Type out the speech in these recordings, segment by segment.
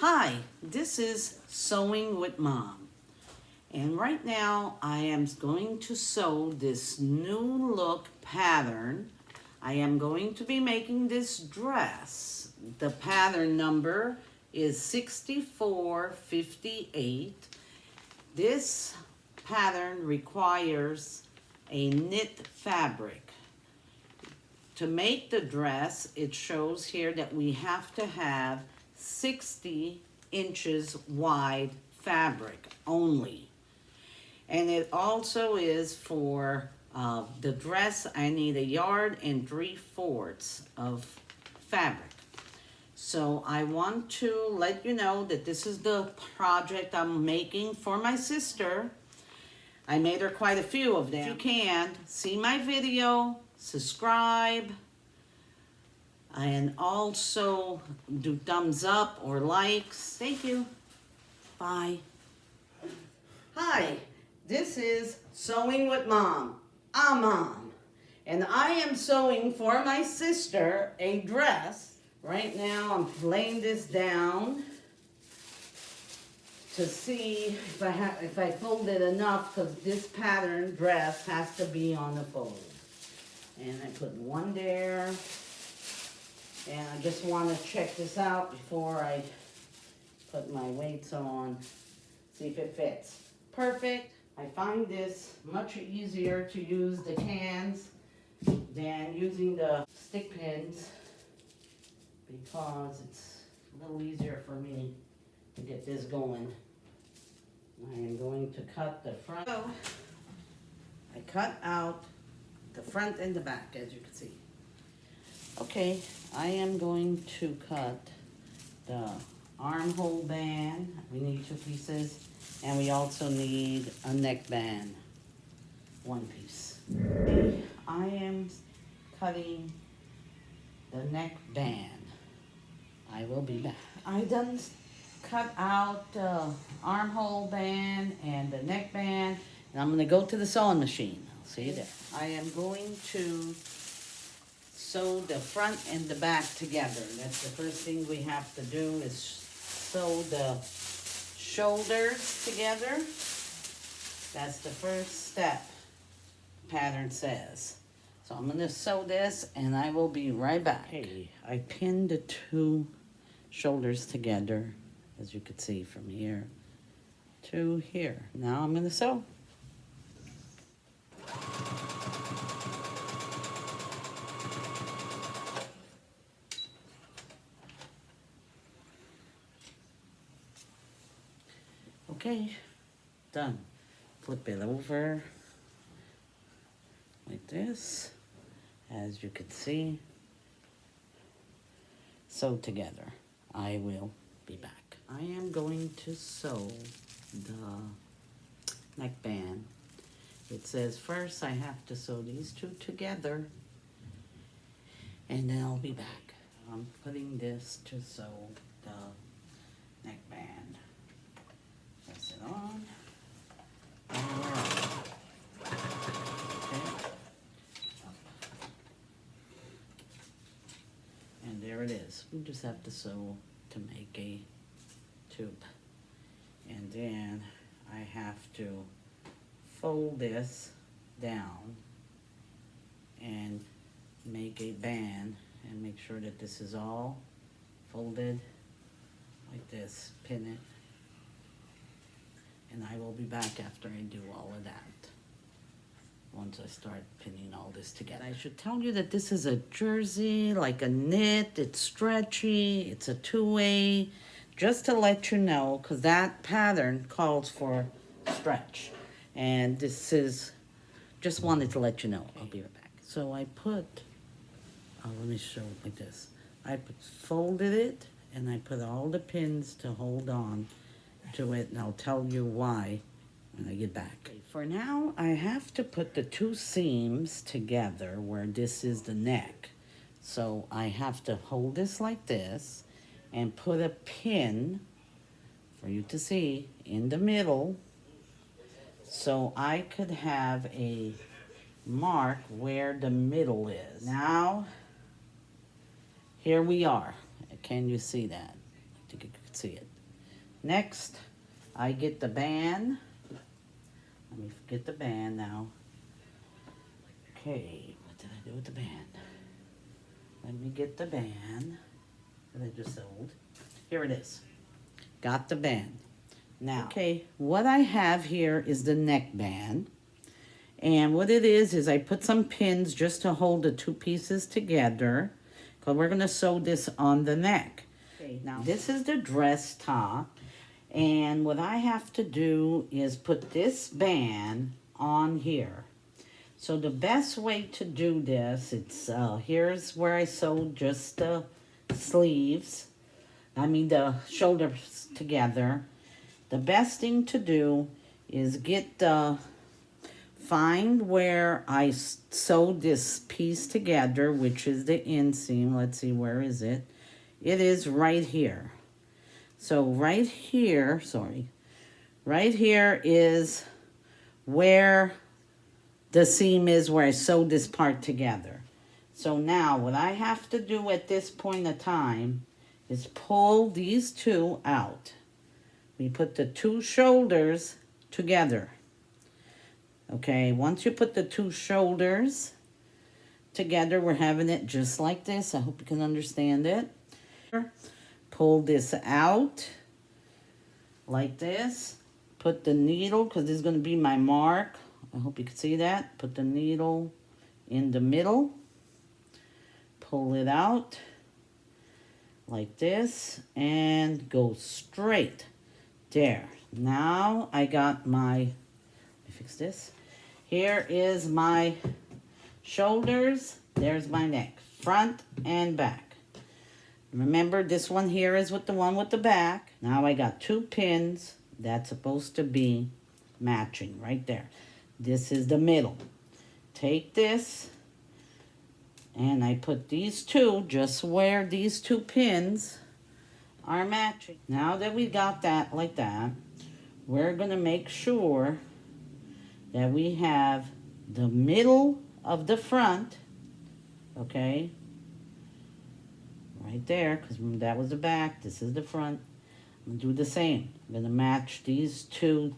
Hi, this is Sewing with Mom. And right now I am going to sew this new look pattern. I am going to be making this dress. The pattern number is 6458. This pattern requires a knit fabric. To make the dress, it shows here that we have to have 60 inches wide fabric only. And it also is for the dress, I need 1 yard and 3/4 of fabric. So I want to let you know that this is the project I'm making for my sister. I made her quite a few of them. If you can, see my video, subscribe, and also do thumbs up or likes. Thank you. Bye. Hi, this is Sewing with Mom. I'm Mom. And I am sewing for my sister a dress. Right now I'm laying this down to see if I fold it enough, because this pattern dress has to be on the fold. And I put one there. And I just want to check this out before I put my weights on, see if it fits. Perfect. I find this much easier to use the cans than using the stick pins, because it's a little easier for me to get this going. I am going to cut the front. So I cut out the front and the back, as you can see. Okay, I am going to cut the armhole band. We need 2 pieces, and we also need a neck band, 1 piece. I am cutting the neck band. I will be back. I done cut out the armhole band and the neck band, and I'm gonna go to the sewing machine. I'll see you there. I am going to sew the front and the back together. That's the first thing we have to do, is sew the shoulders together. That's the first step, pattern says. So I'm gonna sew this and I will be right back. Okay, I pinned the 2 shoulders together, as you can see from here to here. Now I'm gonna sew. Okay, done. Flip it over like this, as you can see. Sew together. I will be back. I am going to sew the neck band. It says first I have to sew these 2 together, and then I'll be back. I'm putting this to sew the neck band. Press it on. And we're on. Okay. And there it is. We just have to sew to make a tube. And then I have to fold this down and make a band, and make sure that this is all folded like this. Pin it. And I will be back after I do all of that, once I start pinning all this together. I should tell you that this is a jersey, like a knit. It's stretchy. It's a 2-way. Just to let you know, because that pattern calls for stretch. And this is, just wanted to let you know. I'll be right back. So I put, let me show it like this. I folded it, and I put all the pins to hold on to it, and I'll tell you why when I get back. For now, I have to put the 2 seams together where this is the neck. So I have to hold this like this and put a pin, for you to see, in the middle, so I could have a mark where the middle is. Now, here we are. Can you see that? I think you can see it. Next, I get the band. Let me get the band now. Okay, what did I do with the band? Let me get the band that I just sold. Here it is. Got the band. Now, okay, what I have here is the neck band. And what it is I put some pins just to hold the two pieces together, because we're going to sew this on the neck. Okay, now this is the dress top. And what I have to do is put this band on here. So the best way to do this, here's where I sewed just the sleeves. I mean the shoulders together. The best thing to do is find where I sewed this piece together, which is the inseam. Let's see, where is it? It is right here. So right here is where the seam is, where I sewed this part together. So now what I have to do at this point of time is pull these two out. We put the two shoulders together. Okay, once you put the two shoulders together, we're having it just like this. I hope you can understand it. Pull this out like this. Put the needle, because this is going to be my mark. I hope you can see that. Put the needle in the middle. Pull it out like this and go straight there. Now I got my, let me fix this. Here is my shoulders. There's my neck, front and back. Remember, this one here is with the one with the back. Now I got two pins that's supposed to be matching right there. This is the middle. Take this and I put these two just where these two pins are matching. Now that we got that like that, we're going to make sure that we have the middle of the front, okay, right there, because that was the back, this is the front. I'm going to do the same. I'm going to match these two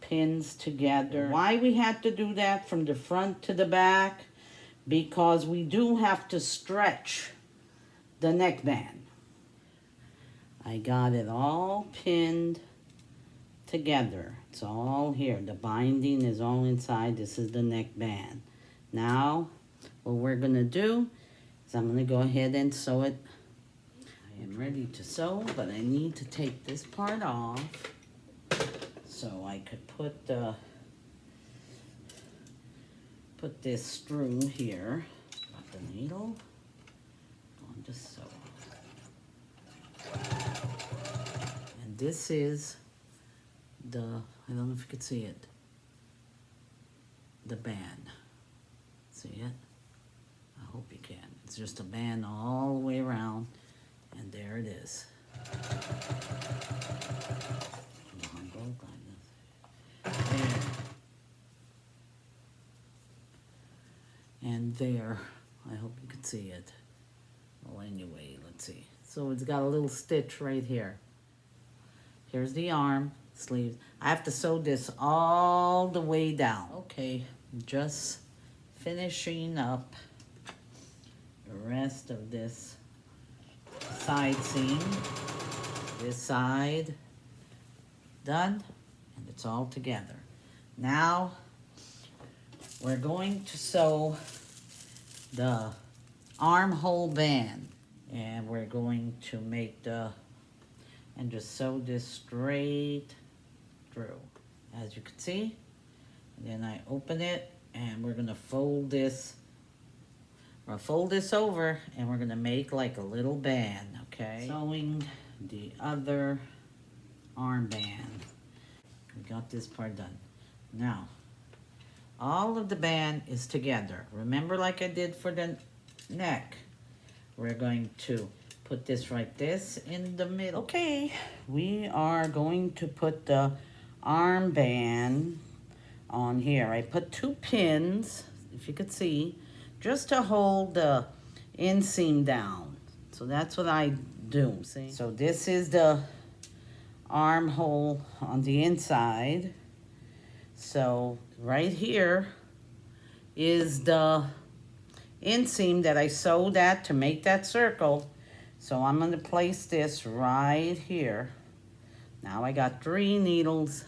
pins together. Why we had to do that from the front to the back? Because we do have to stretch the neckband. I got it all pinned together. It's all here. The binding is all inside. This is the neckband. Now, what we're going to do is I'm going to go ahead and sew it. I am ready to sew, but I need to take this part off so I could put this through here. Got the needle. Going to sew. And this is the, I don't know if you can see it, the band. See it? I hope you can. It's just a band all the way around, and there it is. And there, I hope you can see it. Well, anyway, let's see. So it's got a little stitch right here. Here's the arm, sleeves. I have to sew this all the way down. Okay, just finishing up the rest of this side seam. This side done, and it's all together. Now we're going to sew the armhole band, and we're going to make and just sew this straight through, as you can see. And then I open it, and we're gonna fold this. We're gonna fold this over, and we're gonna make like a little band, okay? Sewing the other armband. We got this part done. Now, all of the band is together. Remember, like I did for the neck, we're going to put this in the middle. Okay, we are going to put the armband on here. I put two pins, if you could see, just to hold the inseam down. So that's what I do, see? So this is the armhole on the inside. So right here is the inseam that I sewed at to make that circle. So I'm going to place this right here. Now I got 3 needles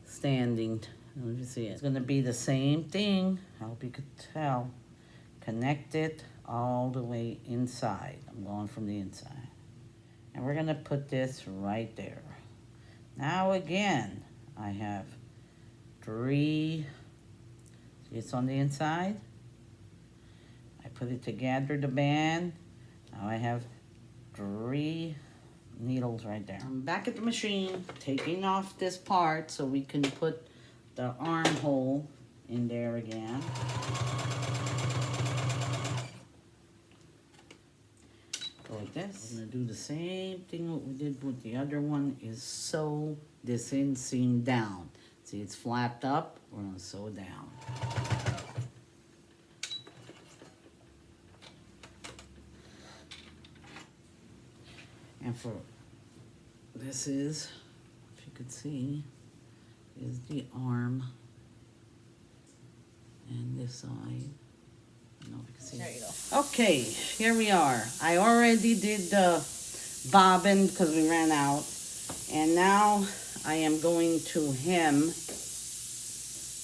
standing. Let me see it. It's going to be the same thing. I hope you could tell. Connect it all the way inside. I'm going from the inside. And we're going to put this right there. Now again, I have 3. See, it's on the inside. I put it together, the band. Now I have 3 needles right there. I'm back at the machine, taking off this part so we can put the armhole in there again. Go like this. I'm gonna do the same thing what we did with the other one, is sew this inseam down. See, it's flapped up, we're gonna sew it down. And for, this is, if you could see, is the arm. And this side. I don't know if you can see. There you go. Okay, here we are. I already did the bobbin because we ran out. And now I am going to hem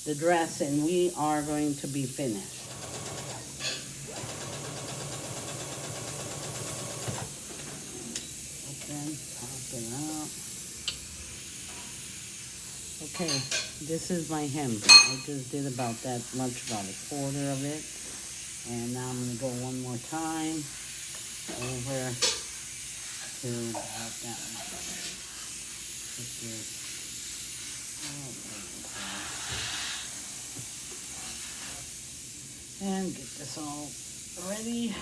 the dress and we are going to be finished. Okay, this is my hem. I just did about that much, about a quarter of it. And now I'm going to go one more time over to about that much. Put this all over. And get this all ready.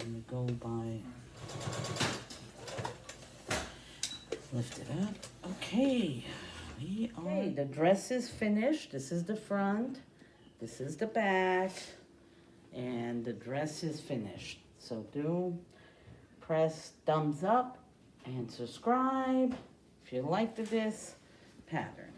I'm going to go by, lift it up. Okay, we are. Okay, the dress is finished. This is the front. This is the back. And the dress is finished. So do press thumbs up and subscribe if you liked this pattern.